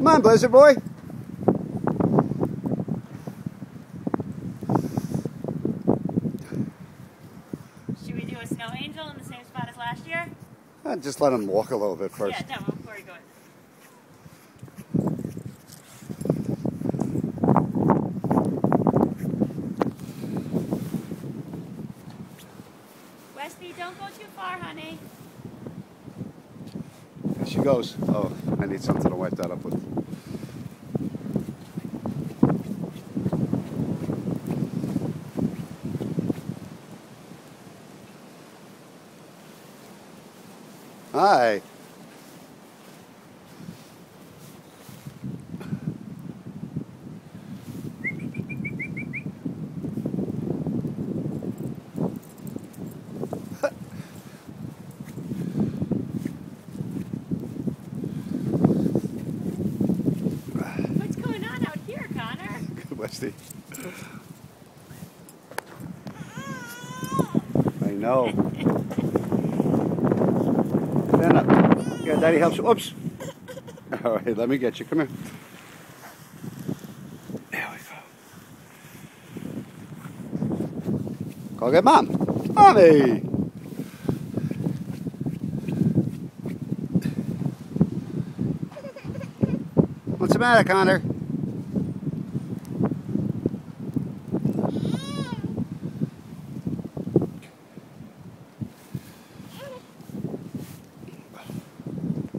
Come on, Blizzard boy. Should we do a snow angel in the same spot as last year? Just let him walk a little bit first. Yeah, no, before we go in. Westy, don't go too far, honey. There she goes. Oh, I need something to wipe that up with. Hi. What's going on out here, Connor? Good, Westy. I know. Stand up. Yeah, Daddy helps you. Oops. All right, let me get you. Come here. There we go. Go get Mom. Mommy! What's the matter, Connor?